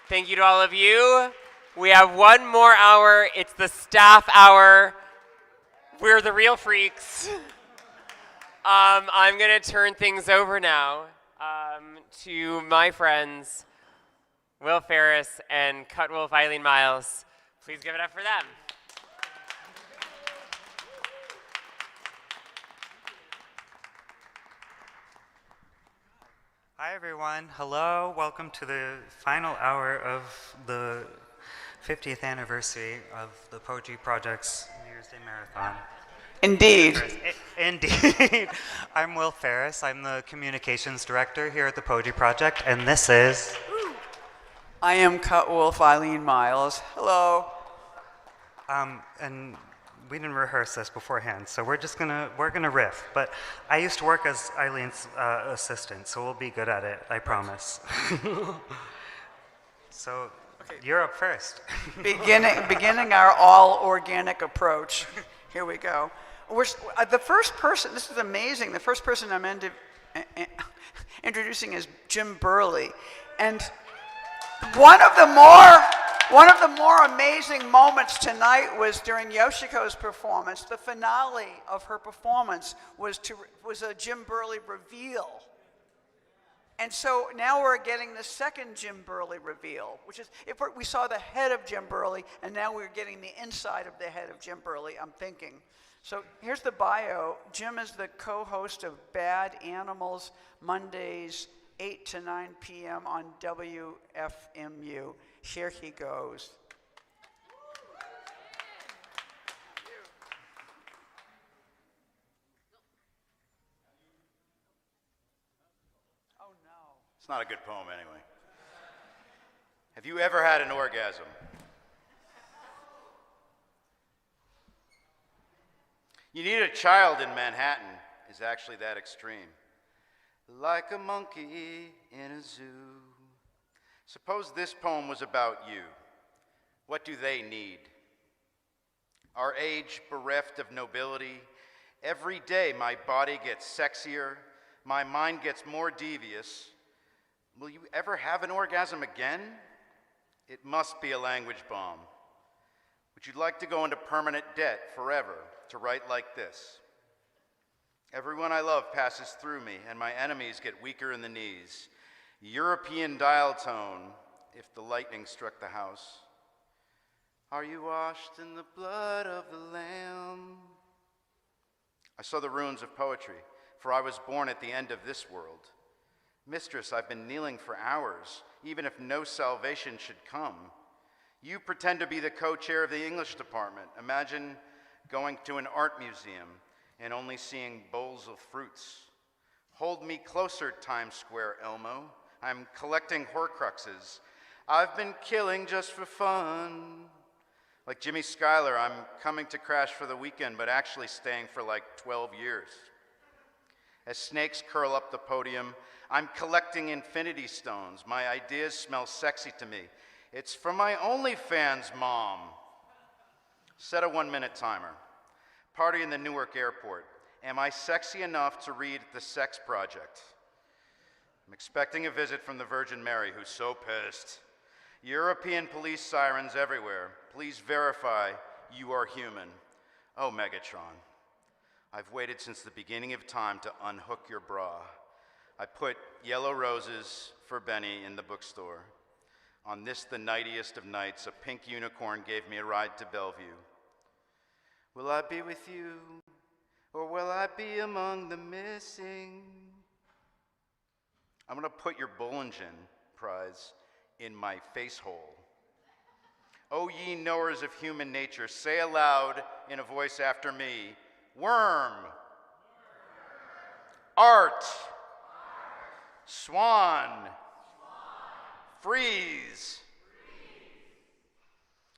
Thank you to all of you. We have one more hour. It's the staff hour. We're the real freaks. I'm going to turn things over now to my friends, Will Ferris and Cut Wolf Eileen Miles. Please give it up for them. Hi everyone, hello, welcome to the final hour of the 50th anniversary of the Poetry Project's New Year's Day Marathon. Indeed. Indeed. I'm Will Ferris, I'm the Communications Director here at the Poetry Project, and this is... I am Cut Wolf Eileen Miles. Hello. And we didn't rehearse this beforehand, so we're gonna riff. But I used to work as Eileen's assistant, so we'll be good at it, I promise. So you're up first. Beginning our all organic approach. Here we go. The first person. This is amazing. The first person I'm introducing is Jim Burley, and one of the more amazing moments tonight was during Yoshiko's performance. The finale of her performance was a Jim Burley reveal. And so now we're getting the second Jim Burley reveal, which is, we saw the head of Jim Burley, and now we're getting the inside of the head of Jim Burley, I'm thinking. So here's the bio. Jim is the co-host of Bad Animals, Mondays, 8 to 9 p.m. on WFMU. Here he goes. Oh no. It's not a good poem anyway. Have you ever had an orgasm? You need a child in Manhattan is actually that extreme. Like a monkey in a zoo. Suppose this poem was about you. What do they need? Our age bereft of nobility. Every day my body gets sexier. My mind gets more devious. Will you ever have an orgasm again? It must be a language bomb. Would you like to go into permanent debt forever to write like this? Everyone I love passes through me, and my enemies get weaker in the knees. European dial tone, if the lightning struck the house. Are you washed in the blood of the Lamb? I saw the ruins of poetry, for I was born at the end of this world. Mistress, I've been kneeling for hours, even if no salvation should come. You pretend to be the co-chair of the English department. Imagine going to an art museum and only seeing bowls of fruits. Hold me closer, Times Square, Elmo. I'm collecting Horcruxes. I've been killing just for fun. Like Jimmy Schuyler, I'm coming to crash for the weekend, but actually staying for like 12 years. As snakes curl up the podium, I'm collecting infinity stones. My ideas smell sexy to me. It's for my OnlyFans, Mom. Set a 1-minute timer. Party in the Newark airport. Am I sexy enough to read The Sex Project? I'm expecting a visit from the Virgin Mary, who's so pissed. European police sirens everywhere. Please verify you are human. Oh, Megatron. I've waited since the beginning of time to unhook your bra. I put yellow roses for Benny in the bookstore. On this, the nightiest of nights, a pink unicorn gave me a ride to Bellevue. Will I be with you, or will I be among the missing? I'm gonna put your Bollingen prize in my face hole. O ye knowers of human nature, say aloud in a voice after me, worm, art, swan, freeze.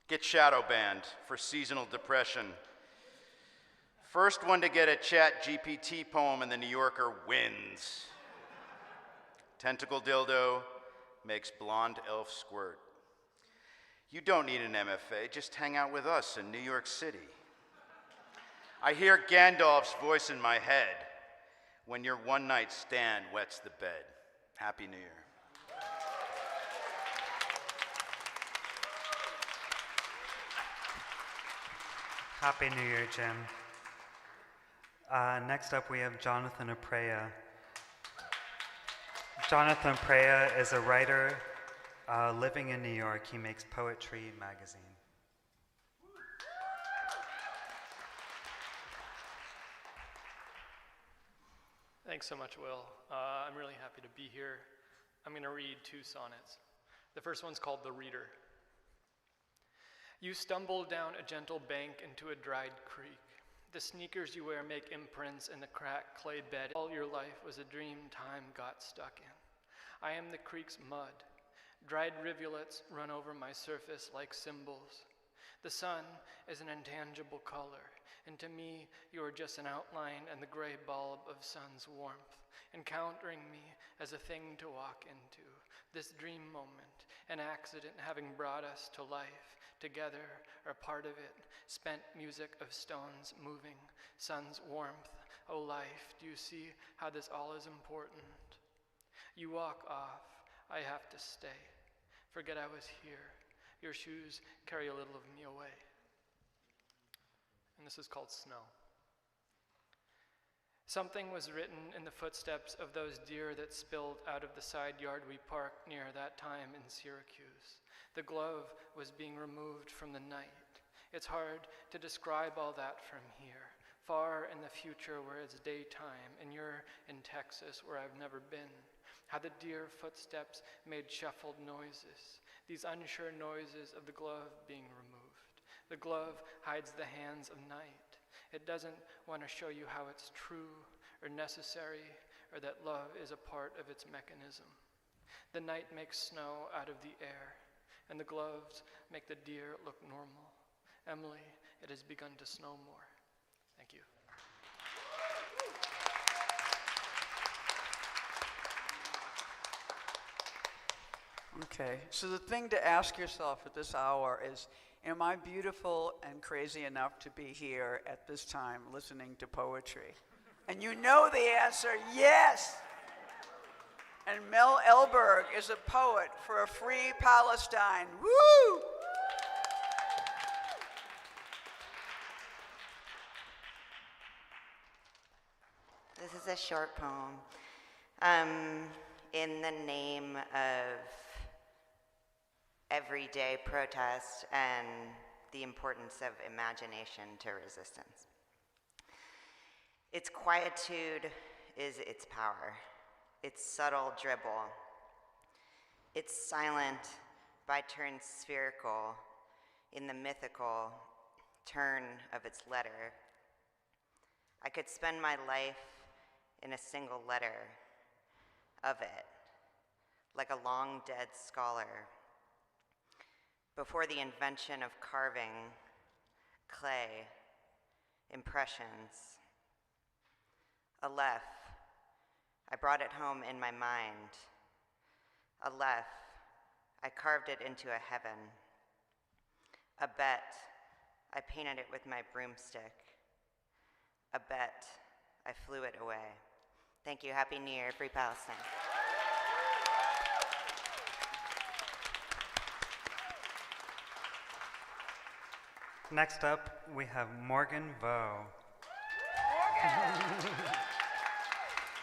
Get shadow banned for seasonal depression. First one to get a Chat GPT poem in the New Yorker wins. Tentacle dildo makes blonde elf squirt. You don't need an MFA, just hang out with us in New York City. I hear Gandalf's voice in my head when your one-night stand wets the bed. Happy New Year. Happy New Year, Jim. Next up, we have Jonathan Aprea. Jonathan Aprea is a writer living in New York. He makes Poetry magazine. Thanks so much, Will. I'm really happy to be here. I'm going to read 2 sonnets. The first one's called The Reader. You stumble down a gentle bank into a dried creek. The sneakers you wear make imprints in the cracked clay bed. All your life was a dream time got stuck in. I am the creek's mud. Dried rivulets run over my surface like symbols. The sun is an intangible color, and to me, you are just an outline and the gray bulb of sun's warmth, encountering me as a thing to walk into. This dream moment, an accident having brought us to life, together or part of it, spent music of stones moving, sun's warmth. Oh life, do you see how this all is important? You walk off, I have to stay. Forget I was here. Your shoes carry a little of me away. And this is called Snow. Something was written in the footsteps of those deer that spilled out of the side yard we parked near that time in Syracuse. The glove was being removed from the night. It's hard to describe all that from here, far in the future where it's daytime, and you're in Texas where I've never been. How the deer footsteps made shuffled noises, these unsure noises of the glove being removed. The glove hides the hands of night. It doesn't want to show you how it's true or necessary or that love is a part of its mechanism. The night makes snow out of the air, and the gloves make the deer look normal. Emily, it has begun to snow more. Thank you. Okay, so the thing to ask yourself at this hour is, am I beautiful and crazy enough to be here at this time listening to poetry? And you know the answer, yes! And Mel Elberg is a poet for a free Palestine. Woo! This is a short poem. In the name of everyday protest and the importance of imagination to resistance. Its quietude is its power, its subtle dribble, its silent by turns spherical in the mythical turn of its letter. I could spend my life in a single letter of it, like a long dead scholar. Before the invention of carving, clay, impressions. Aleph, I brought it home in my mind. Aleph, I carved it into a heaven. A bet, I painted it with my broomstick. A bet, I flew it away. Thank you. Happy New Year. Free Palestine. Next up, we have Morgan Vo.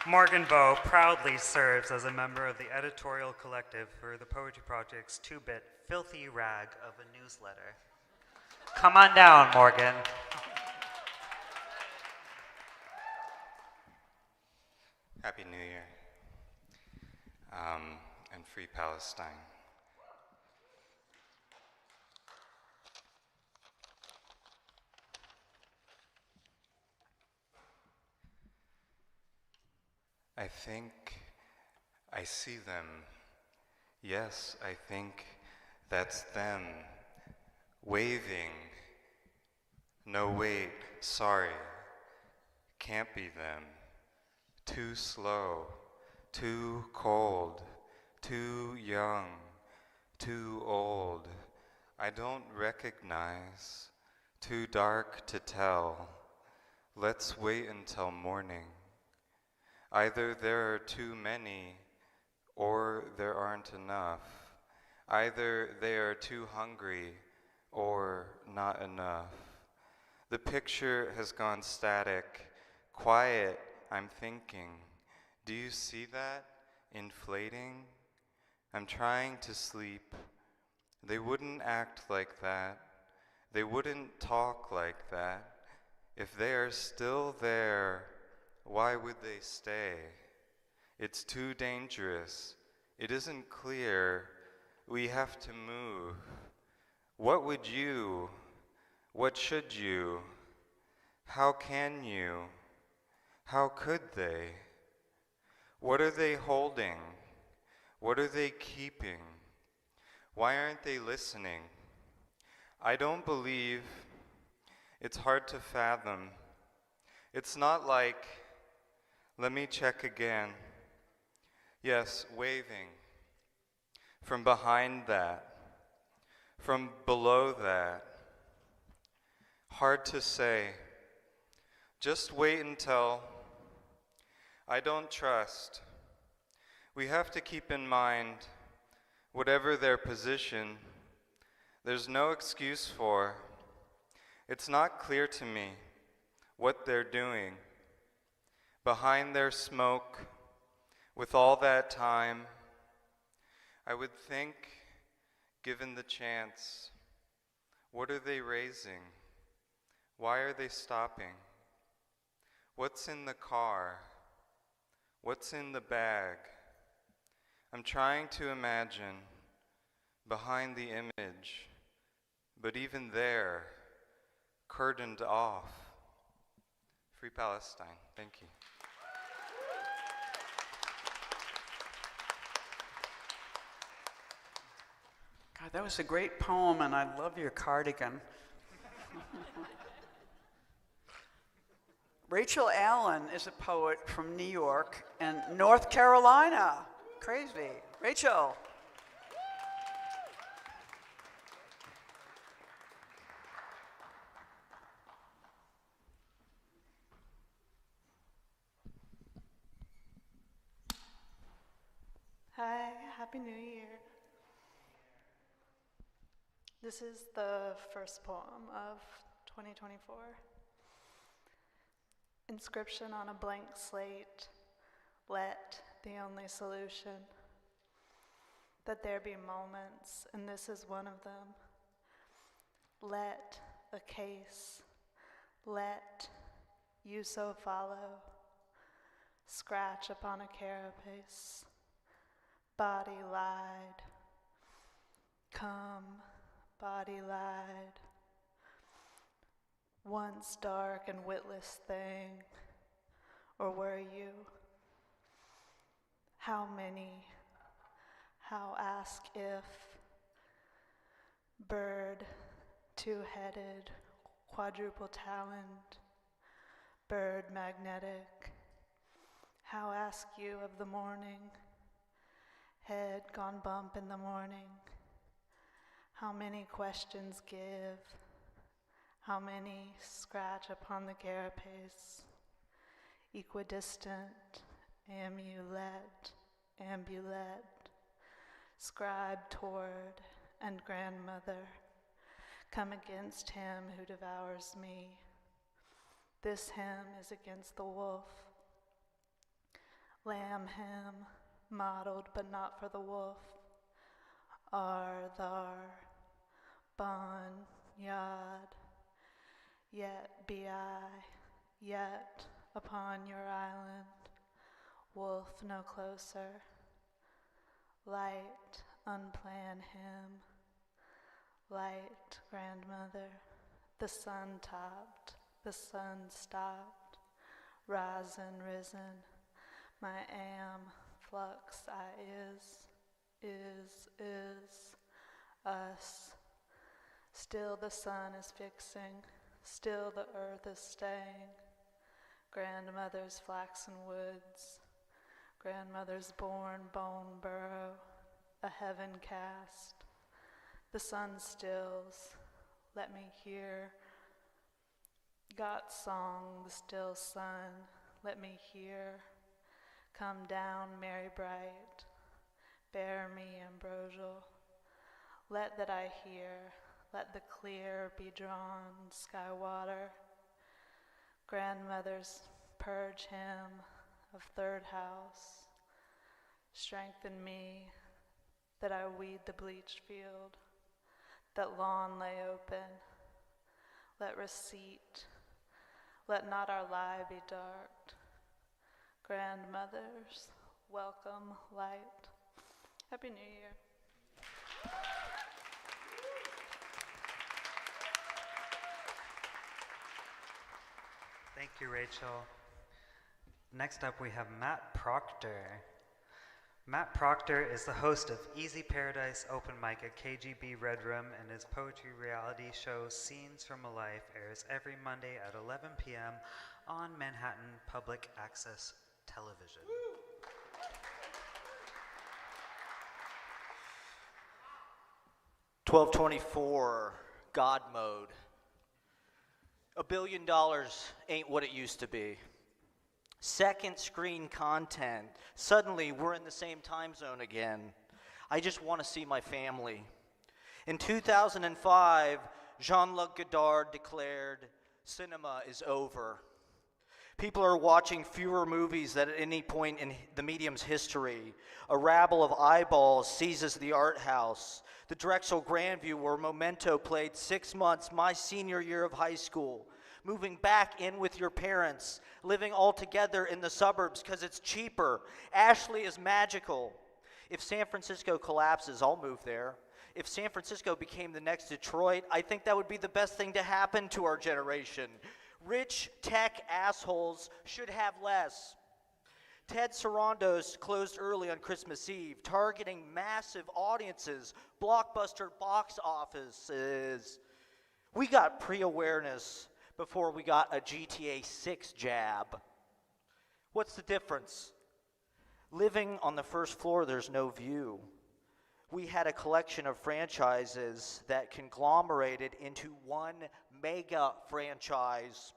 Morgan Vo proudly serves as a member of the editorial collective for the Poetry Project's 2-bit filthy rag of a newsletter. Come on down, Morgan. Happy New Year, and free Palestine. I think I see them. Yes, I think that's them, waving. No, wait, sorry, can't be them. Too slow, too cold, too young, too old. I don't recognize, too dark to tell. Let's wait until morning. Either there are too many, or there aren't enough. Either they are too hungry, or not enough. The picture has gone static. Quiet, I'm thinking. Do you see that? Inflating? I'm trying to sleep. They wouldn't act like that. They wouldn't talk like that. If they are still there, why would they stay? It's too dangerous. It isn't clear. We have to move. What would you? What should you? How can you? How could they? What are they holding? What are they keeping? Why aren't they listening? I don't believe. It's hard to fathom. It's not like, let me check again. Yes, waving. From behind that. From below that. Hard to say. Just wait until. I don't trust. We have to keep in mind, whatever their position, there's no excuse for. It's not clear to me what they're doing. Behind their smoke, with all that time, I would think, given the chance, what are they raising? Why are they stopping? What's in the car? What's in the bag? I'm trying to imagine behind the image, but even there, curtained off. Free Palestine. Thank you. God, that was a great poem, and I love your cardigan. Rachel Allen is a poet from New York and North Carolina. Crazy. Rachel. Hi, Happy New Year. This is the first poem of 2024. Inscription on a blank slate, let the only solution. That there be moments, and this is one of them. Let a case, let you so follow, scratch upon a carapace, body lied, come, body lied. Once dark and witless thing, or were you? How many? How ask if? Bird, two-headed, quadruple taloned, bird magnetic. How ask you of the morning? Head gone bump in the morning. How many questions give? How many scratch upon the carapace? Equidistant, amulet, ambulet, scribe toward, and grandmother, come against him who devours me. This hymn is against the wolf. Lamb hymn, modeled but not for the wolf. Ar, thar, bon, yad. Yet be I, yet upon your island, wolf no closer. Light, unplanned hymn, light, grandmother, the sun topped, the sun stopped, risen, risen, my am, flux, I is, us. Still the sun is fixing, still the earth is staying. Grandmother's flaxen woods, grandmother's born bone burrow, a heaven cast. The sun stills, let me hear. God's song, the still sun, let me hear. Come down, Mary bright, bear me ambrosial. Let that I hear, let the clear be drawn, sky water. Grandmothers purge him of third house. Strengthen me that I weed the bleached field, that lawn lay open. Let receipt, let not our lie be darked. Grandmothers, welcome light. Happy New Year. Thank you, Rachel. Next up, we have Matt Proctor. Matt Proctor is the host of Easy Paradise Open Mic at KGB Red Room, and his poetry reality show Scenes from a Life airs every Monday at 11 p.m. on Manhattan Public Access Television. 1224, God mode. $1 billion ain't what it used to be. Second screen content. Suddenly, we're in the same time zone again. I just want to see my family. In 2005, Jean-Luc Godard declared, "Cinema is over." People are watching fewer movies than at any point in the medium's history. A rabble of eyeballs seizes the art house. The Drexel Grandview, where Memento played 6 months, my senior year of high school. Moving back in with your parents, living all together in the suburbs because it's cheaper. Ashley is magical. If San Francisco collapses, I'll move there. If San Francisco became the next Detroit, I think that would be the best thing to happen to our generation. Rich tech assholes should have less. Ted Sarandos closed early on Christmas Eve, targeting massive audiences, blockbuster box offices. We got pre-awareness before we got a GTA 6 jab. What's the difference? Living on the first floor, there's no view. We had a collection of franchises that conglomerated into one mega franchise.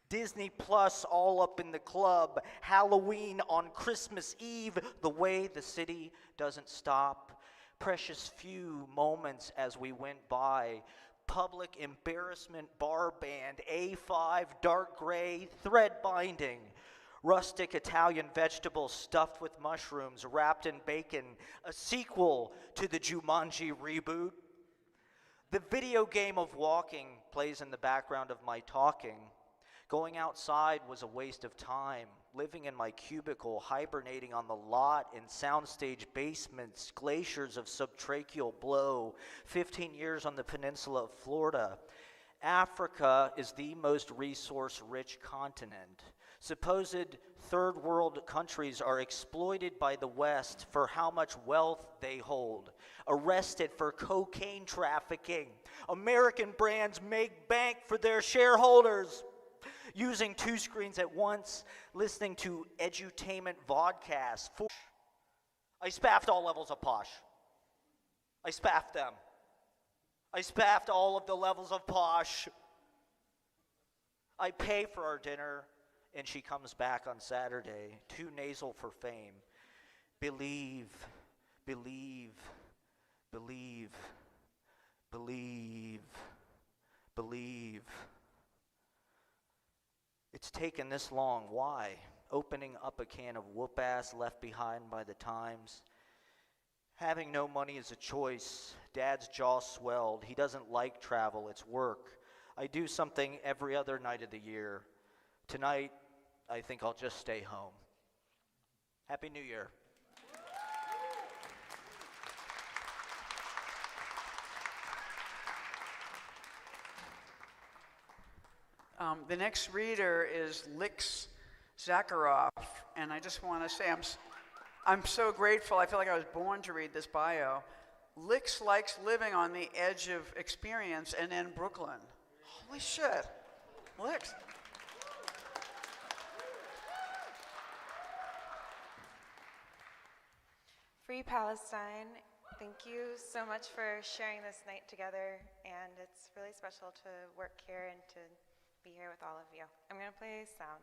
Disney Plus all up in the club, Halloween on Christmas Eve, the way the city doesn't stop. Precious few moments as we went by. Public embarrassment bar band, A5, dark gray, thread binding. Rustic Italian vegetables stuffed with mushrooms, wrapped in bacon, a sequel to the Jumanji reboot. The video game of walking plays in the background of my talking. Going outside was a waste of time. Living in my cubicle, hibernating on the lot in soundstage basements, glaciers of subtracheal blow, 15 years on the peninsula of Florida. Africa is the most resource-rich continent. Supposed third world countries are exploited by the West for how much wealth they hold. Arrested for cocaine trafficking. American brands make bank for their shareholders. Using 2 screens at once, listening to edutainment vodcasts. I spaffed all levels of posh. I spaffed them. I spaffed all of the levels of posh. I pay for our dinner, and she comes back on Saturday, too nasal for fame. Believe, believe, believe, believe, believe. It's taken this long. Why? Opening up a can of whoop-ass left behind by the times. Having no money is a choice. Dad's jaw swelled. He doesn't like travel. It's work. I do something every other night of the year. Tonight, I think I'll just stay home. Happy New Year. The next reader is Lix Zakharov, and I just want to say I'm so grateful. I feel like I was born to read this bio. Lix likes living on the edge of experience and in Brooklyn. Holy shit. Lix. Free Palestine, thank you so much for sharing this night together, and it's really special to work here and to be here with all of you. I'm going to play sound.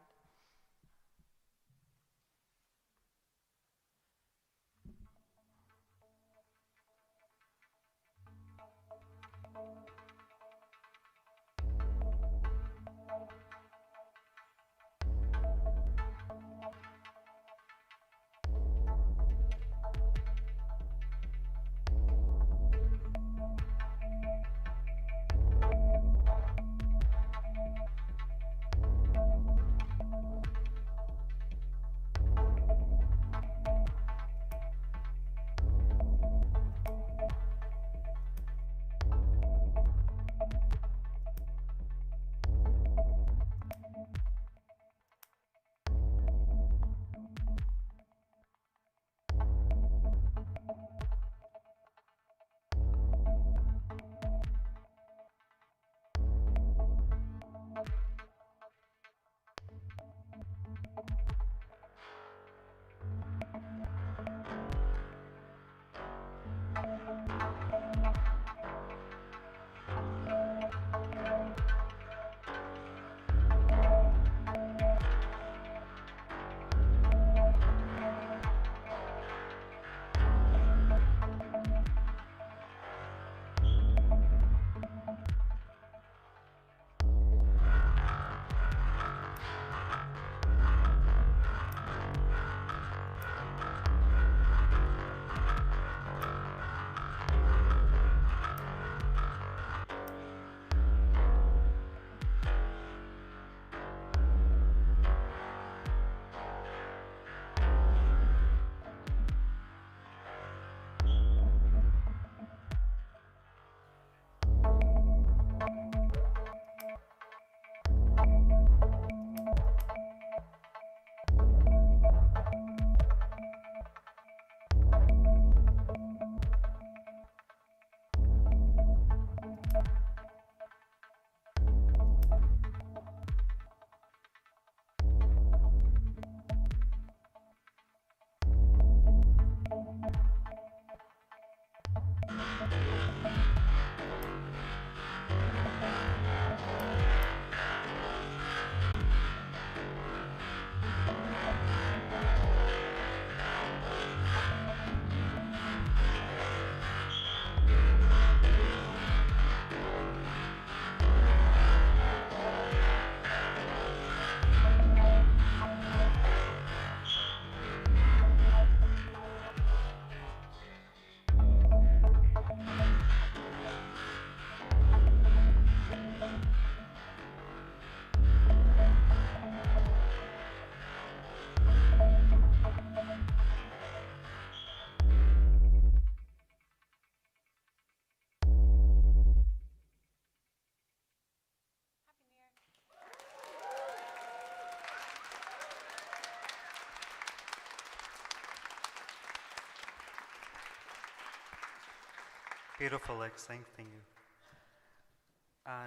Beautiful, Lex. Thank you.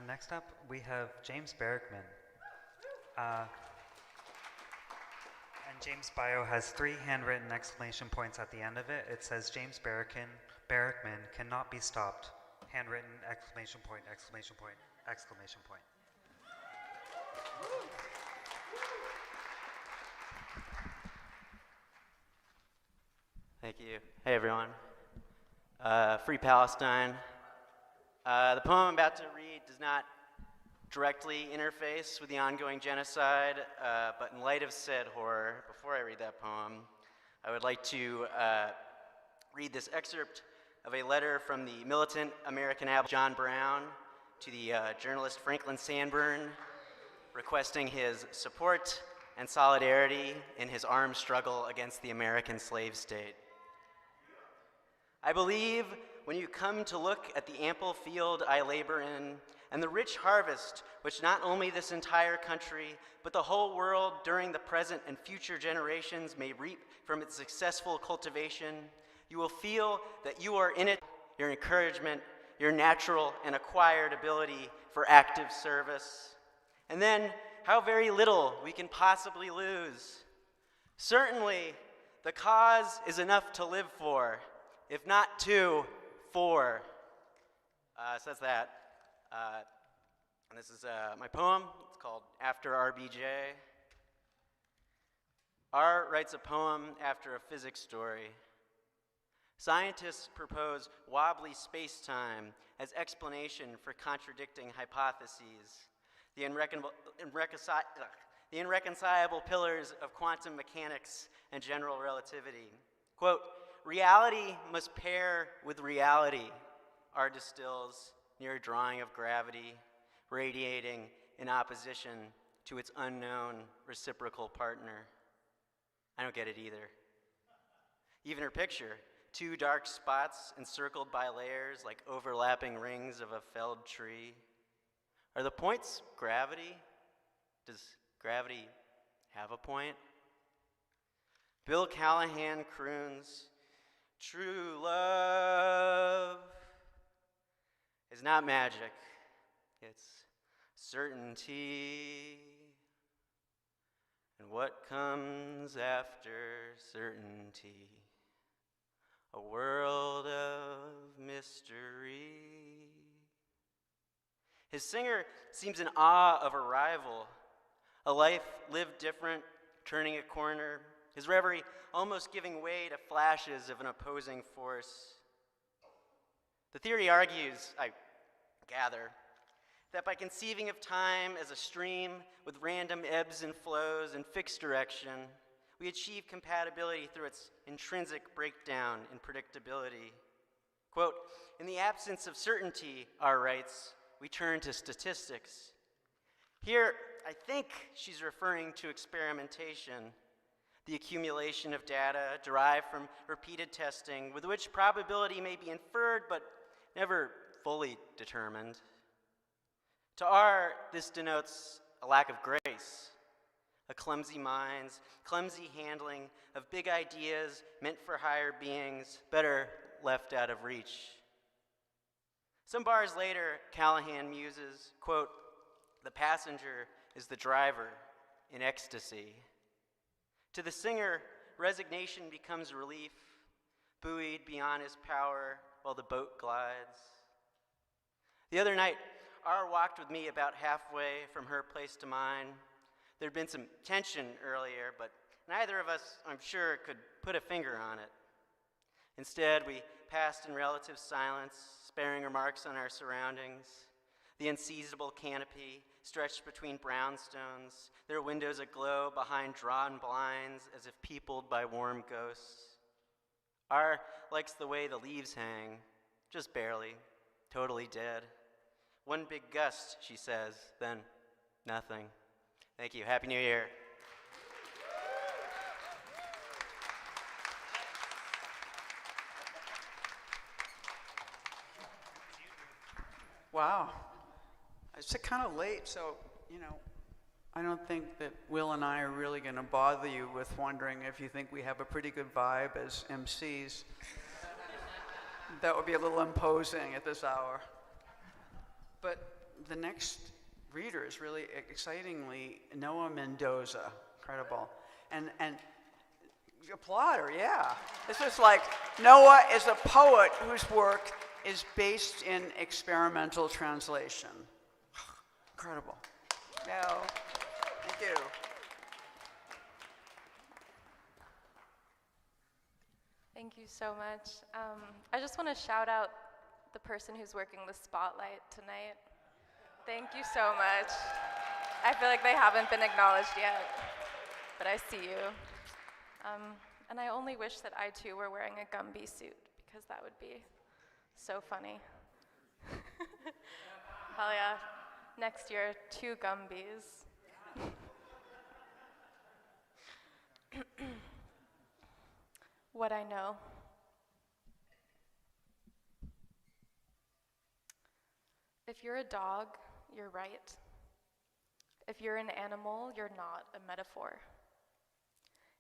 Next up, we have James Barrickman. And James' bio has 3 handwritten exclamation points at the end of it. It says, James Barrickman cannot be stopped. Handwritten exclamation point, exclamation point, exclamation point. Thank you. Hey, everyone. Free Palestine. The poem I'm about to read does not directly interface with the ongoing genocide, but in light of said horror, before I read that poem, I would like to read this excerpt of a letter from the militant American abolitionist John Brown to the journalist Franklin Sanborn, requesting his support and solidarity in his armed struggle against the American slave state. I believe when you come to look at the ample field I labor in, and the rich harvest which not only this entire country, but the whole world during the present and future generations may reap from its successful cultivation, you will feel that you are in it, your encouragement, your natural and acquired ability for active service. And then how very little we can possibly lose. Certainly, the cause is enough to live for, if not 2, 4. So that's that. And this is my poem. It's called After RBJ. R writes a poem after a physics story. Scientists propose wobbly space-time as explanation for contradicting hypotheses, the irreconcilable pillars of quantum mechanics and general relativity. Quote, reality must pair with reality, R distills near a drawing of gravity, radiating in opposition to its unknown reciprocal partner. I don't get it either. Even her picture, 2 dark spots encircled by layers like overlapping rings of a felled tree. Are the points gravity? Does gravity have a point? Bill Callahan croons, true love is not magic, it's certainty. And what comes after certainty? A world of mystery. His singer seems in awe of a rival, a life lived different, turning a corner, his reverie almost giving way to flashes of an opposing force. The theory argues, I gather, that by conceiving of time as a stream with random ebbs and flows in fixed direction, we achieve compatibility through its intrinsic breakdown in predictability. Quote, in the absence of certainty, R writes, we turn to statistics. Here, I think she's referring to experimentation, the accumulation of data derived from repeated testing with which probability may be inferred but never fully determined. To R, this denotes a lack of grace, a clumsy minds, clumsy handling of big ideas meant for higher beings, better left out of reach. Some bars later, Callahan muses, quote, the passenger is the driver in ecstasy. To the singer, resignation becomes relief, buoyed beyond his power while the boat glides. The other night, R walked with me about halfway from her place to mine. There'd been some tension earlier, but neither of us, I'm sure, could put a finger on it. Instead, we passed in relative silence, sparing remarks on our surroundings. The unseizable canopy stretched between brownstones, their windows aglow behind drawn blinds as if peopled by warm ghosts. R likes the way the leaves hang, just barely, totally dead. One big gust, she says, then nothing. Thank you. Happy New Year. Wow. It's kind of late, so, I don't think that Will and I are really going to bother you with wondering if you think we have a pretty good vibe as MCs. That would be a little imposing at this hour. But the next reader is really excitingly Noah Mendoza. Incredible. And applaud her, yeah. This is like, Noah is a poet whose work is based in experimental translation. Incredible. No, thank you. Thank you so much. I just want to shout out the person who's working the spotlight tonight. Thank you so much. I feel like they haven't been acknowledged yet, but I see you. And I only wish that I too were wearing a Gumby suit, because that would be so funny. Hell yeah. Next year, 2 Gumbies. What I know. If you're a dog, you're right. If you're an animal, you're not a metaphor.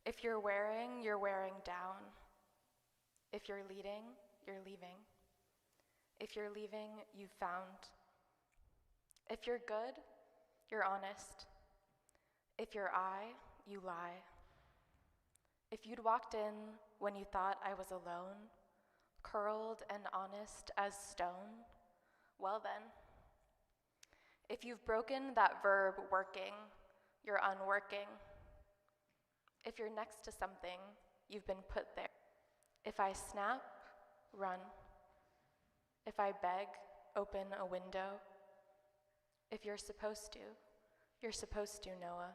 If you're wearing down. If you're leading, you're leaving. If you're leaving, you've found. If you're good, you're honest. If you're I, you lie. If you'd walked in when you thought I was alone, curled and honest as stone, well then. If you've broken that verb working, you're unworking. If you're next to something, you've been put there. If I snap, run. If I beg, open a window. If you're supposed to, Noah.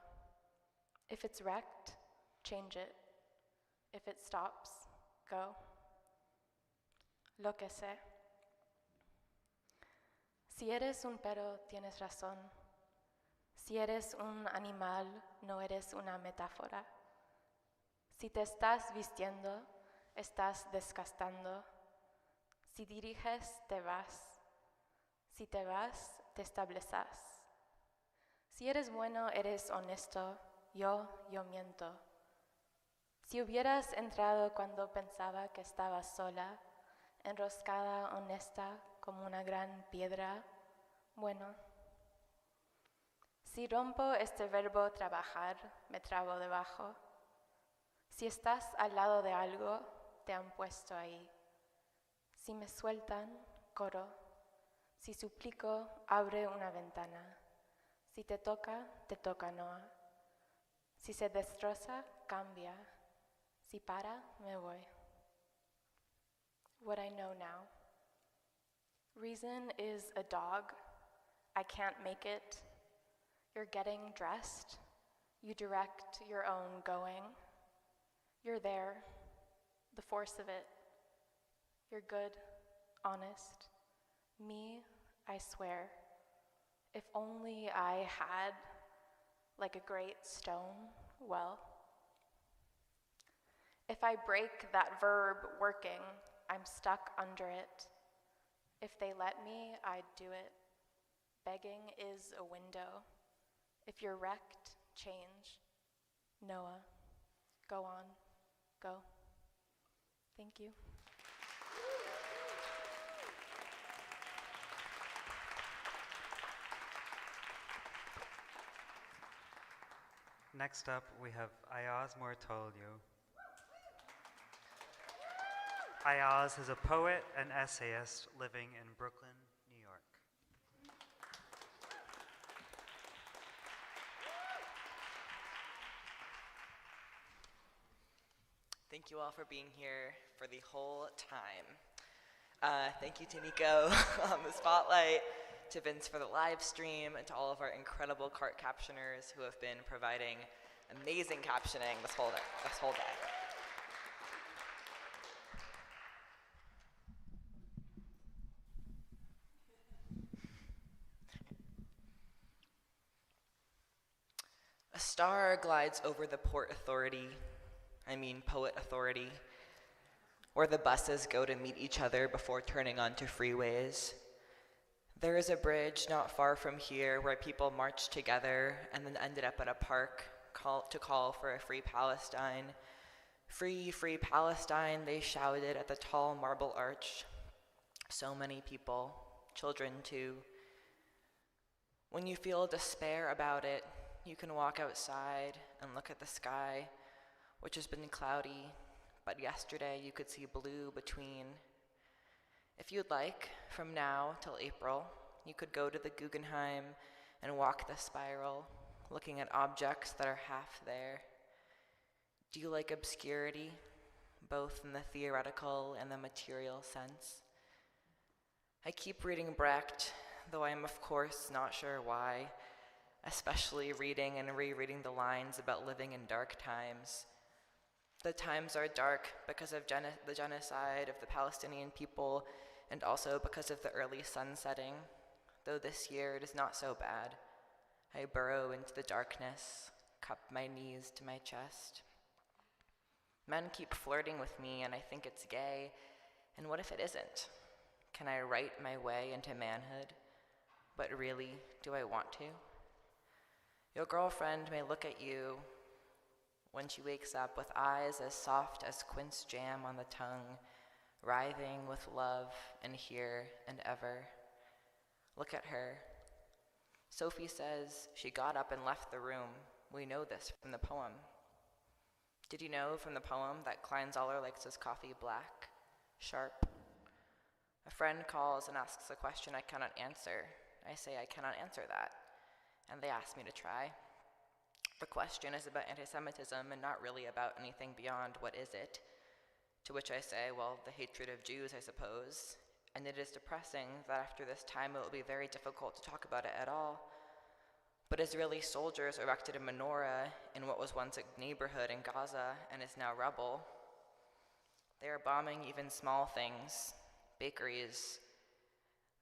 If it's wrecked, change it. If it stops, go. Lo que sé. Si eres un perro, tienes razón. Si eres un animal, no eres una metáfora. Si te estás vistiendo, estás desgastando. Si diriges, te vas. Si te vas, te estableces. Si eres bueno, eres honesto. Yo miento. Si hubieras entrado cuando pensaba que estaba sola, enroscada, honesta, como una gran piedra, bueno. Si rompo este verbo trabajar, me trabo debajo. Si estás al lado de algo, te han puesto ahí. Si me sueltan, corro. Si suplico, abre una ventana. Si te toca, Noah. Si se destroza, cambia. Si para, me voy. What I know now. Reason is a dog. I can't make it. You're getting dressed. You direct your own going. You're there, the force of it. You're good, honest. Me, I swear. If only I had, like a great stone, well. If I break that verb working, I'm stuck under it. If they let me, I'd do it. Begging is a window. If you're wrecked, change. Noah, go on, go. Thank you. Next up, we have Ayaz Mortolio. Ayaz is a poet and essayist living in Brooklyn, New York. Thank you all for being here for the whole time. Thank you to Nico on the spotlight, to Vince for the live stream, and to all of our incredible cart captioners who have been providing amazing captioning this whole day. A star glides over the Poet Authority, where the buses go to meet each other before turning onto freeways. There is a bridge not far from here where people marched together and then ended up at a park to call for a free Palestine. Free, free Palestine, they shouted at the tall marble arch. So many people, children too. When you feel despair about it, you can walk outside and look at the sky, which has been cloudy, but yesterday you could see blue between. If you'd like, from now till April, you could go to the Guggenheim and walk the spiral, looking at objects that are half there. Do you like obscurity, both in the theoretical and the material sense? I keep reading Brecht, though I am of course not sure why, especially reading and rereading the lines about living in dark times. The times are dark because of the genocide of the Palestinian people, and also because of the early sun setting, though this year it is not so bad. I burrow into the darkness, cup my knees to my chest. Men keep flirting with me and I think it's gay, and what if it isn't? Can I write my way into manhood? But really, do I want to? Your girlfriend may look at you when she wakes up with eyes as soft as quince jam on the tongue, writhing with love and here and ever. Look at her. Sophie says she got up and left the room. We know this from the poem. Did you know from the poem that Kleinzahler likes his coffee black, sharp? A friend calls and asks a question I cannot answer. I say I cannot answer that, and they ask me to try. The question is about anti-Semitism and not really about anything beyond what is it, to which I say, well, the hatred of Jews, I suppose, and it is depressing that after this time it will be very difficult to talk about it at all. But Israeli soldiers erected a menorah in what was once a neighborhood in Gaza and is now rubble. They are bombing even small things, bakeries.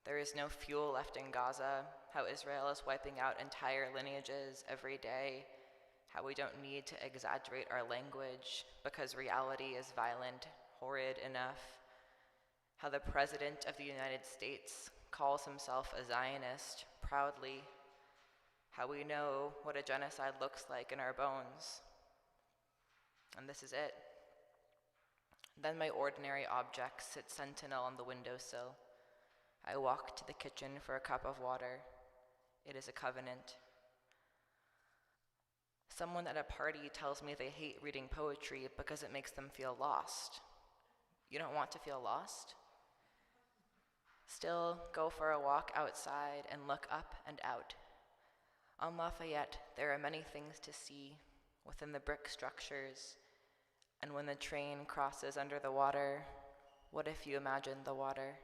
There is no fuel left in Gaza, how Israel is wiping out entire lineages every day, how we don't need to exaggerate our language because reality is violent, horrid enough, how the President of the United States calls himself a Zionist proudly, how we know what a genocide looks like in our bones. And this is it. Then my ordinary objects sit sentinel on the windowsill. I walk to the kitchen for a cup of water. It is a covenant. Someone at a party tells me they hate reading poetry because it makes them feel lost. You don't want to feel lost? Still, go for a walk outside and look up and out. On Lafayette, there are many things to see within the brick structures, and when the train crosses under the water, what if you imagine the water?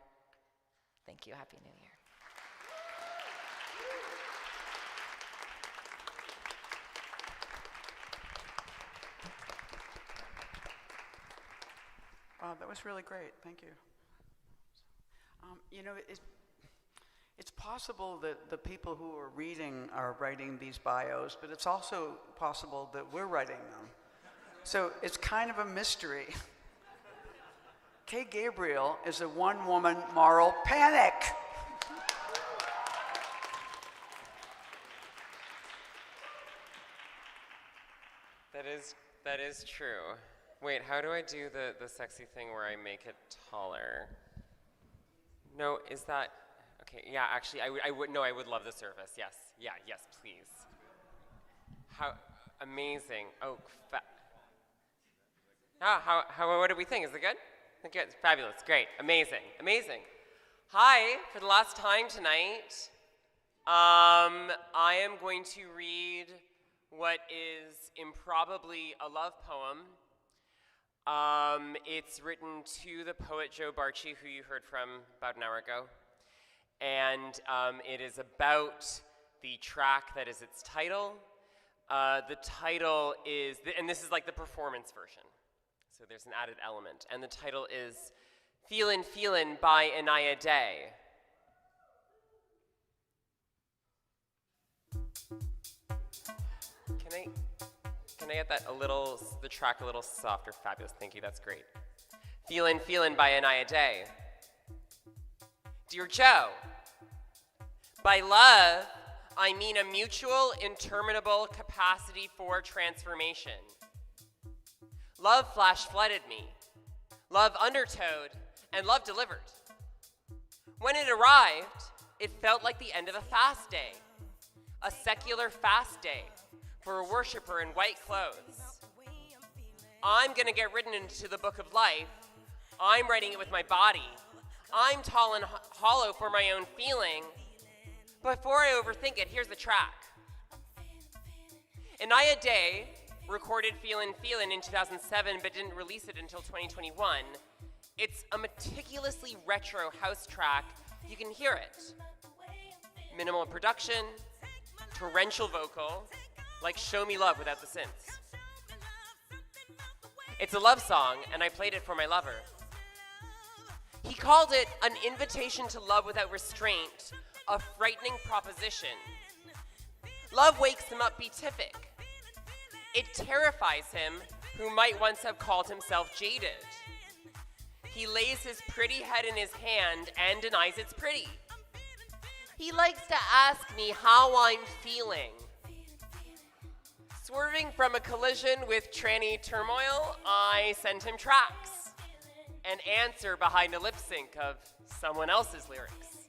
Thank you. Happy New Year. Wow, that was really great. Thank you. It's possible that the people who are reading are writing these bios, but it's also possible that we're writing them. So it's kind of a mystery. Kay Gabriel is a one-woman moral panic. That is true. Wait, how do I do the sexy thing where I make it taller? No, is that, okay, yeah, actually, I would love the service, yes. Yeah, yes, please. How, amazing. Oh, what do we think? Is it good? Good. Fabulous. Great. Amazing. Amazing. Hi, for the last time tonight, I am going to read what is improbably a love poem. It's written to the poet Joe Barchi, who you heard from about an hour ago. And it is about the track that is its title. The title is, and this is like the performance version. So there's an added element. And the title is Feelin' Feelin' by Anaya Day. Can I get that the track a little softer? Fabulous, thank you, that's great. Feelin' Feelin' by Anaya Day. Dear Joe, by love, I mean a mutual, interminable capacity for transformation. Love flash-flooded me. Love undertowed, and love delivered. When it arrived, it felt like the end of a fast day. A secular fast day for a worshiper in white clothes. I'm gonna get written into the book of life. I'm writing it with my body. I'm tall and hollow for my own feeling. Before I overthink it, here's the track. Anaya Day recorded Feelin' Feelin' in 2007 but didn't release it until 2021. It's a meticulously retro house track. You can hear it. Minimal production, torrential vocal, like Show Me Love without the synths. It's a love song, and I played it for my lover. He called it an invitation to love without restraint, a frightening proposition. Love wakes him up beatific. It terrifies him, who might once have called himself jaded. He lays his pretty head in his hand and denies it's pretty. He likes to ask me how I'm feeling. Swerving from a collision with tranny turmoil, I send him tracks. An answer behind a lip sync of someone else's lyrics.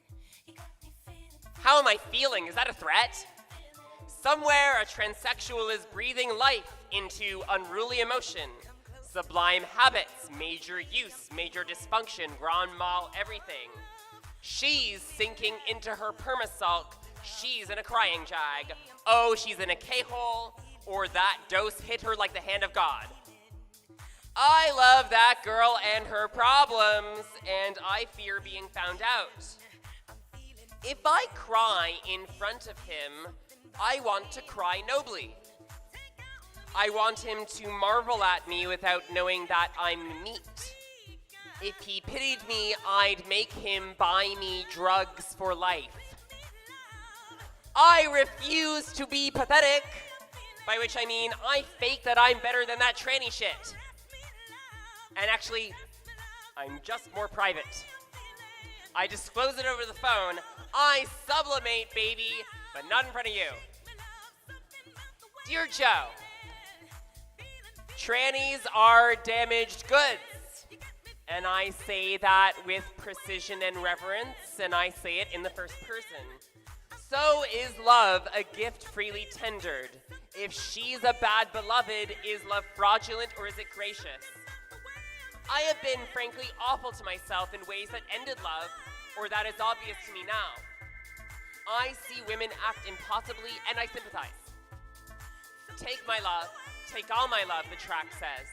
How am I feeling? Is that a threat? Somewhere a transsexual is breathing life into unruly emotion, sublime habits, major use, major dysfunction, grand mal everything. She's sinking into her permasulk. She's in a crying jag. Oh, she's in a K-hole, or that dose hit her like the hand of God. I love that girl and her problems, and I fear being found out. If I cry in front of him, I want to cry nobly. I want him to marvel at me without knowing that I'm meat. If he pitied me, I'd make him buy me drugs for life. I refuse to be pathetic, by which I mean I fake that I'm better than that tranny shit. And actually, I'm just more private. I disclose it over the phone. I sublimate, baby, but not in front of you. Dear Joe, trannies are damaged goods. And I say that with precision and reverence, and I say it in the first person. So is love a gift freely tendered. If she's a bad beloved, is love fraudulent or is it gracious? I have been frankly awful to myself in ways that ended love, or that is obvious to me now. I see women act impossibly, and I sympathize. Take my love, take all my love, the track says.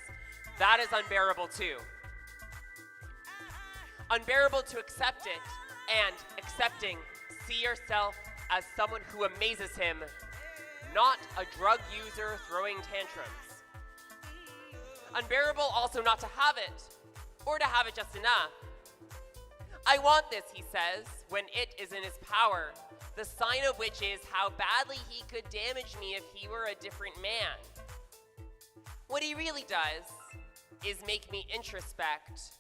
That is unbearable too. Unbearable to accept it, and accepting, see yourself as someone who amazes him, not a drug user throwing tantrums. Unbearable also not to have it, or to have it just enough. I want this, he says, when it is in his power, the sign of which is how badly he could damage me if he were a different man. What he really does is make me introspect.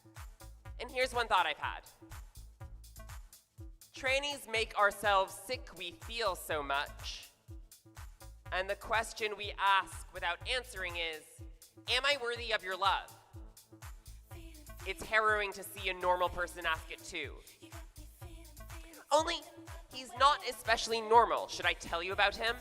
And here's one thought I've had. Trannies make ourselves sick, we feel so much. And the question we ask without answering is, am I worthy of your love? It's harrowing to see a normal person ask it too. Only, he's not especially normal. Should I tell you about him?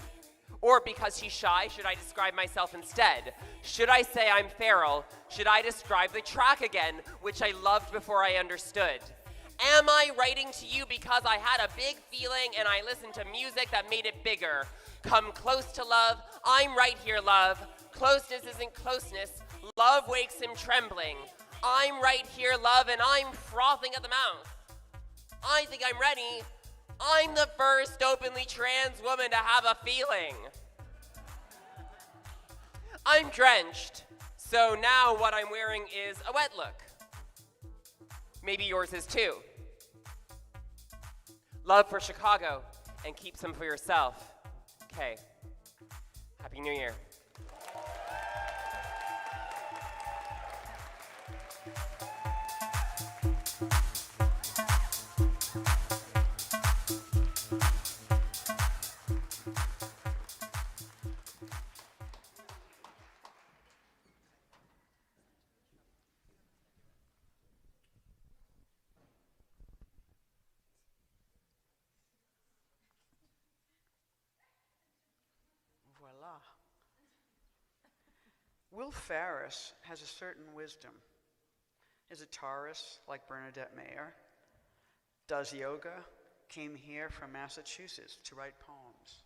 Or because she's shy, should I describe myself instead? Should I say I'm feral? Should I describe the track again, which I loved before I understood? Am I writing to you because I had a big feeling and I listened to music that made it bigger? Come close to love, I'm right here, love. Closeness isn't closeness, love wakes him trembling. I'm right here, love, and I'm frothing at the mouth. I think I'm ready. I'm the first openly trans woman to have a feeling. I'm drenched, so now what I'm wearing is a wet look. Maybe yours is too. Love for Chicago, and keep some for yourself. Okay. Happy New Year. Voila. Will Ferris has a certain wisdom. Is a Taurus like Bernadette Mayer. Does yoga. Came here from Massachusetts to write poems.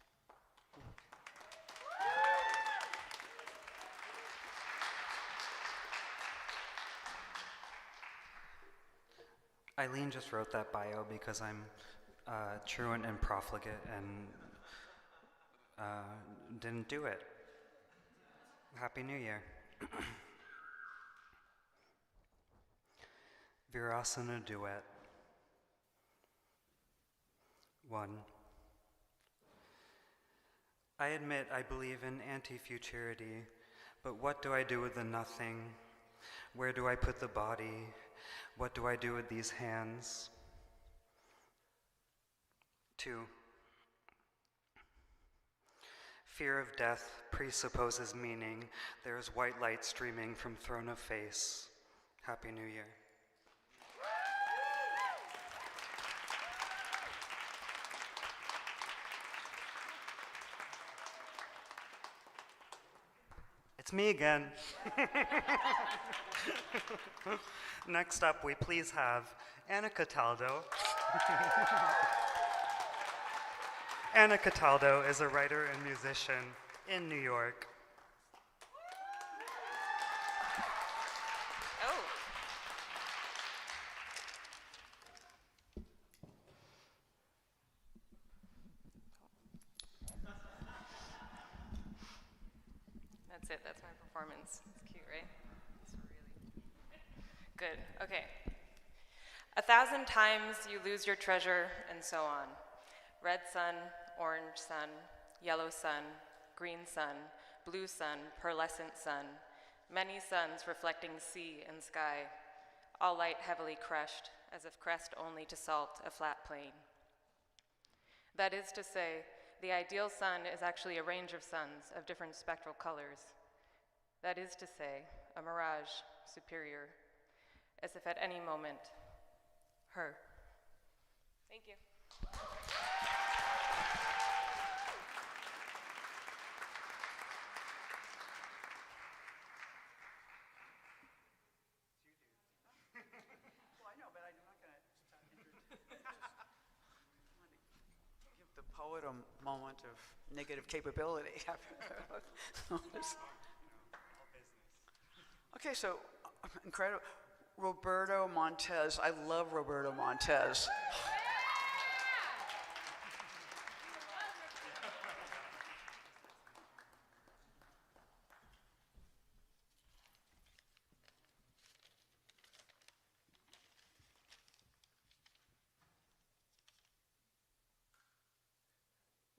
Eileen just wrote that bio because I'm truant and profligate and didn't do it. Happy New Year. Virasana duet. 1. I admit I believe in anti-futurity, but what do I do with the nothing? Where do I put the body? What do I do with these hands? 2. Fear of death presupposes meaning. There is white light streaming from throne of face. Happy New Year. It's me again. Next up, we please have Anna Cataldo. Anna Cataldo is a writer and musician in New York. Oh. That's it. That's my performance. It's cute, right? It's really good. Okay. 1,000 times you lose your treasure, and so on. Red sun, orange sun, yellow sun, green sun, blue sun, pearlescent sun, many suns reflecting sea and sky, all light heavily crushed, as if crushed only to salt a flat plain. That is to say, the ideal sun is actually a range of suns of different spectral colors. That is to say, a mirage superior, as if at any moment, her. Thank you. Give the poet a moment of negative capability. Okay, so incredible. Roberto Montez. I love Roberto Montez.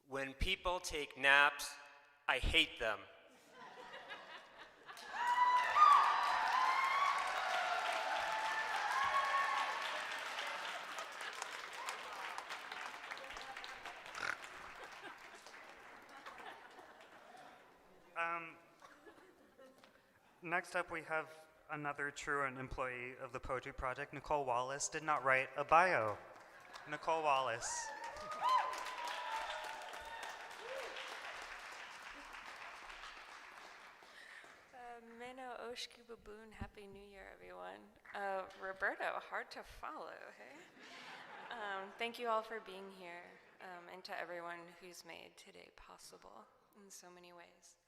When people take naps, I hate them. Next up, we have another truant employee of the Poetry Project. Nicole Wallace did not write a bio. Nicole Wallace. Rhino, Oshki Baboon, Happy New Year, everyone. Roberto, hard to follow, hey? Thank you all for being here, and to everyone who's made today possible in so many ways.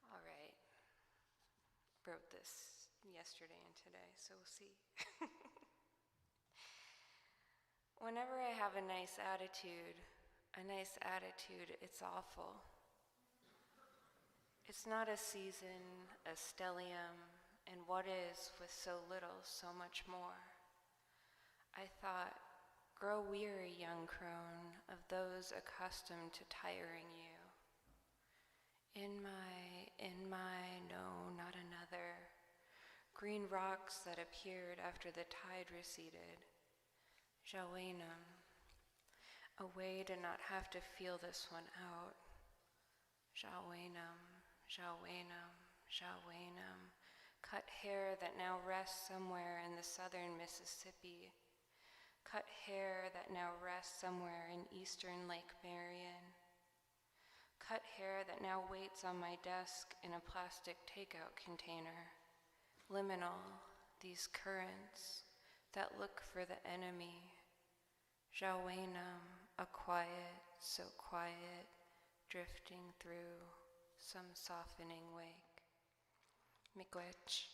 All right. Wrote this yesterday and today, so we'll see. Whenever I have a nice attitude, it's awful. It's not a season, a stellium, and what is with so little, so much more. I thought, grow weary, young crone, of those accustomed to tiring you. In my, no, not another, green rocks that appeared after the tide receded. Jawenum, a way to not have to feel this one out. Jawenum, Jawenum, Jawenum, cut hair that now rests somewhere in the southern Mississippi. Cut hair that now rests somewhere in eastern Lake Marion. Cut hair that now waits on my desk in a plastic takeout container. Liminal, these currents that look for the enemy. Jawenum, a quiet, so quiet, drifting through some softening wake. Miigwech.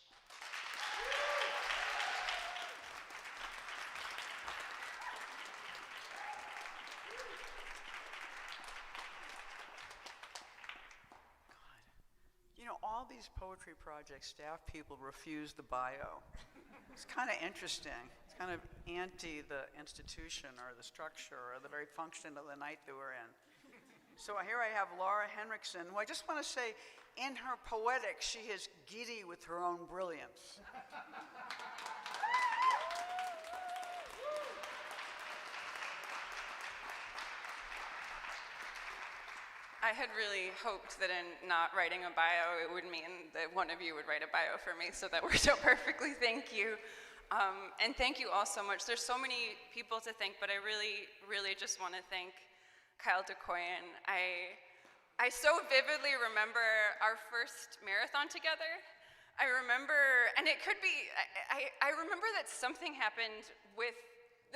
You know, all these poetry projects, staff people refuse the bio. It's kind of interesting. It's kind of anti the institution or the structure or the very function of the night that we're in. So here I have Laura Henriksen, who I just want to say, in her poetics, she is giddy with her own brilliance. I had really hoped that in not writing a bio, it would mean that one of you would write a bio for me, so that worked out perfectly. Thank you. And thank you all so much. There's so many people to thank, but I really, really just want to thank Kyle DeCoyan. I so vividly remember our first marathon together. I remember, and it could be, I remember that something happened with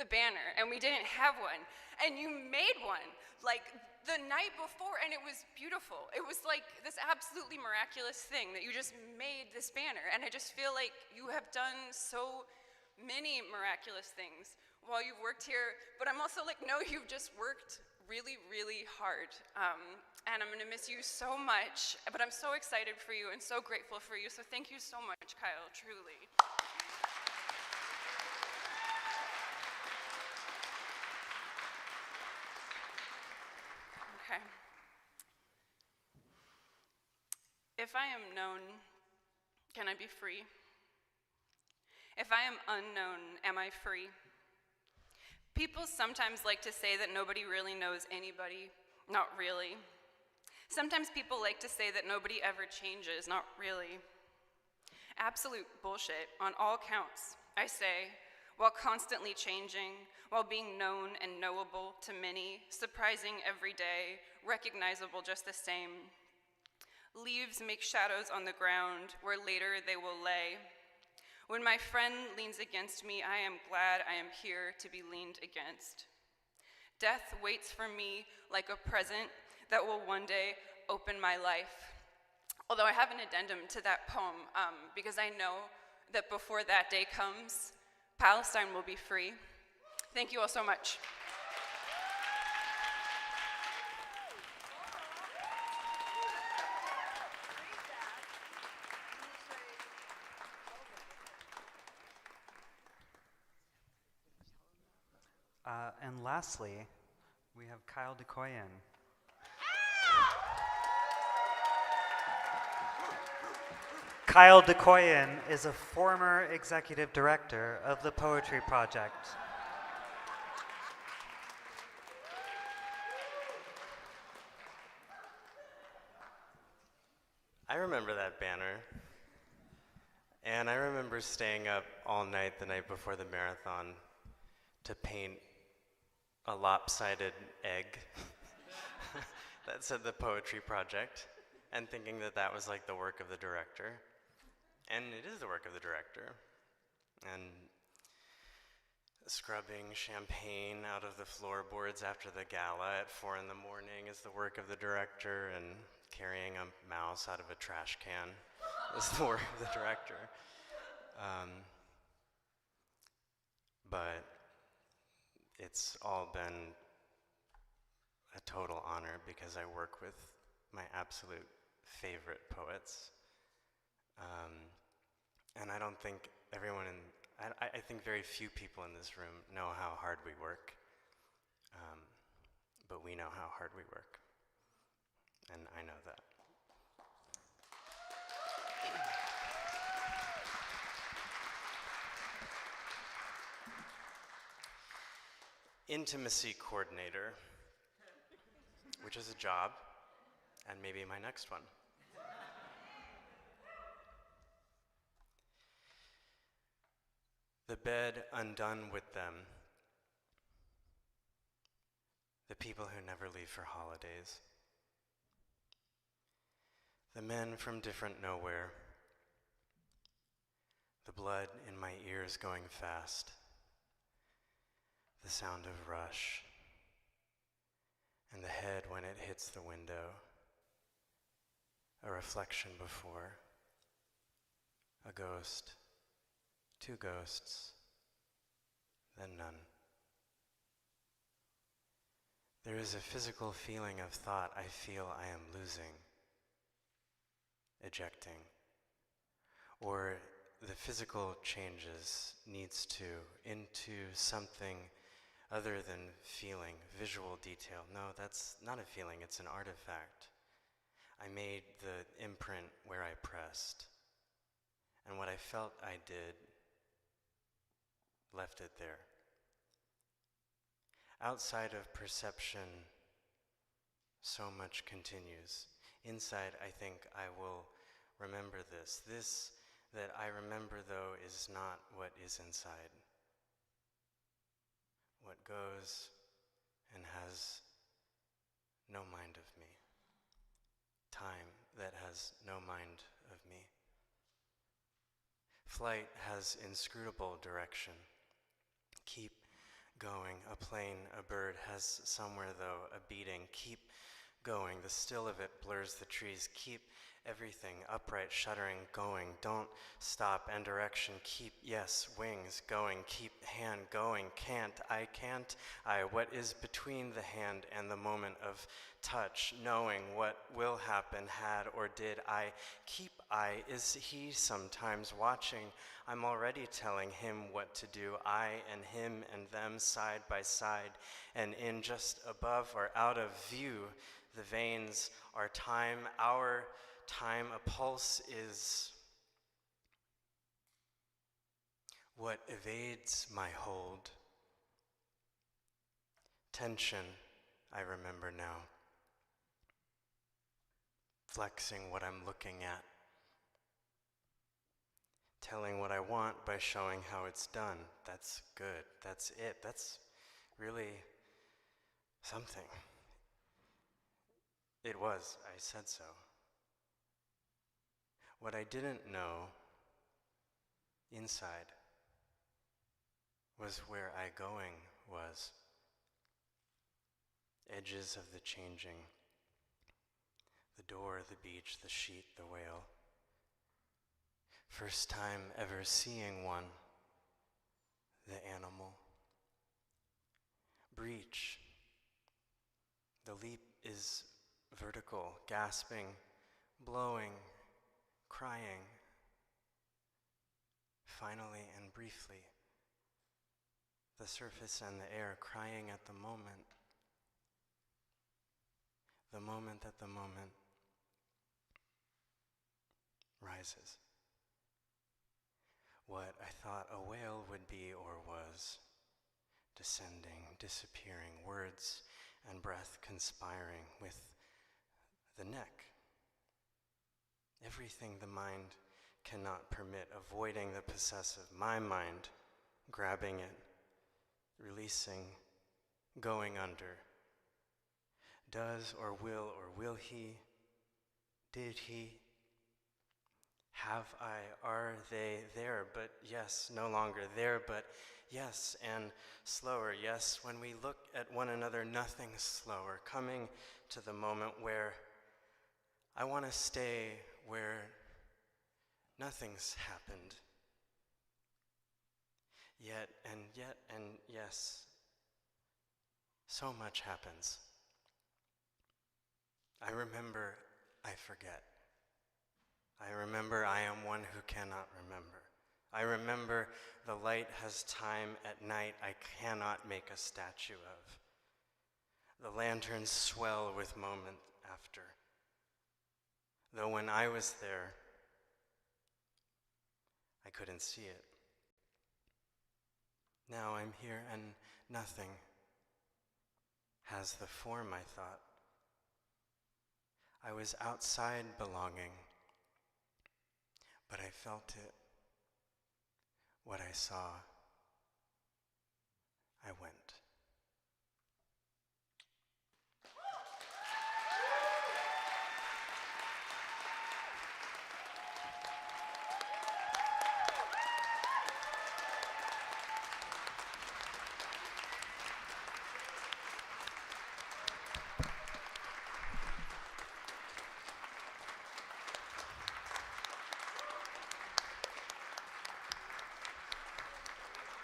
the banner, and we didn't have one, and you made one, like, the night before, and it was beautiful. It was like this absolutely miraculous thing that you just made this banner, and I just feel like you have done so many miraculous things while you've worked here, but I'm also like, no, you've just worked really, really hard, and I'm gonna miss you so much, but I'm so excited for you and so grateful for you, so thank you so much, Kyle, truly. Okay. If I am known, can I be free? If I am unknown, am I free? People sometimes like to say that nobody really knows anybody. Not really. Sometimes people like to say that nobody ever changes. Not really. Absolute bullshit on all counts, I say, while constantly changing, while being known and knowable to many, surprising every day, recognizable just the same. Leaves make shadows on the ground where later they will lay. When my friend leans against me, I am glad I am here to be leaned against. Death waits for me like a present that will one day open my life. Although I have an addendum to that poem, because I know that before that day comes, Palestine will be free. Thank you all so much. And lastly, we have Kyle DeCoyan. Kyle DeCoyan is a former executive director of the Poetry Project. I remember that banner. And I remember staying up all night the night before the marathon to paint a lopsided egg that said the Poetry Project. and thinking that that was like the work of the director. And it is the work of the director. And scrubbing champagne out of the floorboards after the gala at 4 in the morning is the work of the director, and carrying a mouse out of a trash can is the work of the director. But it's all been a total honor because I work with my absolute favorite poets. And I don't think everyone I think very few people in this room know how hard we work. But we know how hard we work. And I know that. Intimacy coordinator, which is a job, and maybe my next one. The bed undone with them, the people who never leave for holidays, the men from different nowhere, the blood in my ears going fast, the sound of rush, and the head when it hits the window, a reflection before, a ghost, 2 ghosts, then none. There is a physical feeling of thought I feel I am losing, ejecting, or the physical changes needs to into something other than feeling, visual detail. No, that's not a feeling, it's an artifact. I made the imprint where I pressed, and what I felt I did, left it there. Outside of perception, so much continues. Inside, I think I will remember this. This that I remember, though, is not what is inside. What goes and has no mind of me. Time that has no mind of me. Flight has inscrutable direction. Keep going. A plane, a bird has somewhere, though, a beating. Keep going. The still of it blurs the trees. Keep everything upright, shuddering, going. Don't stop. And direction. Keep, yes, wings going. Keep hand going. Can't. I can't. I. What is between the hand and the moment of touch, knowing what will happen, had or did I. Keep I. Is he sometimes watching? I'm already telling him what to do. I and him and them side by side, and in just above or out of view, the veins are time, our time. A pulse is what evades my hold. Tension, I remember now. Flexing what I'm looking at. Telling what I want by showing how it's done. That's good. That's it. That's really something. It was. I said so. What I didn't know inside was where I going was. Edges of the changing. The door, the beach, the sheet, the whale. First time ever seeing one, the animal. Breach. The leap is vertical, gasping, blowing, crying. Finally and briefly, the surface and the air crying at the moment. The moment that the moment rises. What I thought a whale would be or was, descending, disappearing, words and breath conspiring with the neck. Everything the mind cannot permit, avoiding the possessive, my mind, grabbing it, releasing, going under. Does or will he Did he? Have I? Are they there? But yes, no longer there, but yes, and slower. Yes, when we look at one another, nothing's slower. Coming to the moment where I want to stay where nothing's happened. Yet, and yes, so much happens. I remember, I forget. I remember I am one who cannot remember. I remember the light has time at night I cannot make a statue of. The lanterns swell with moment after. Though when I was there, I couldn't see it. Now I'm here and nothing has the form I thought. I was outside belonging, but I felt it. What I saw, I went.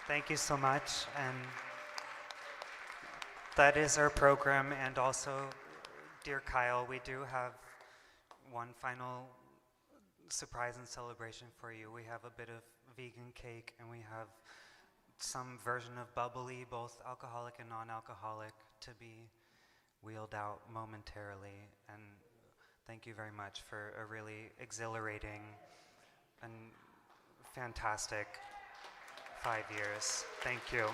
Thank you so much. And that is our program. And also, dear Kyle, we do have one final surprise and celebration for you. We have a bit of vegan cake, and we have some version of bubbly, both alcoholic and non-alcoholic, to be wheeled out momentarily. And thank you very much for a really exhilarating and fantastic 5 years. Thank you.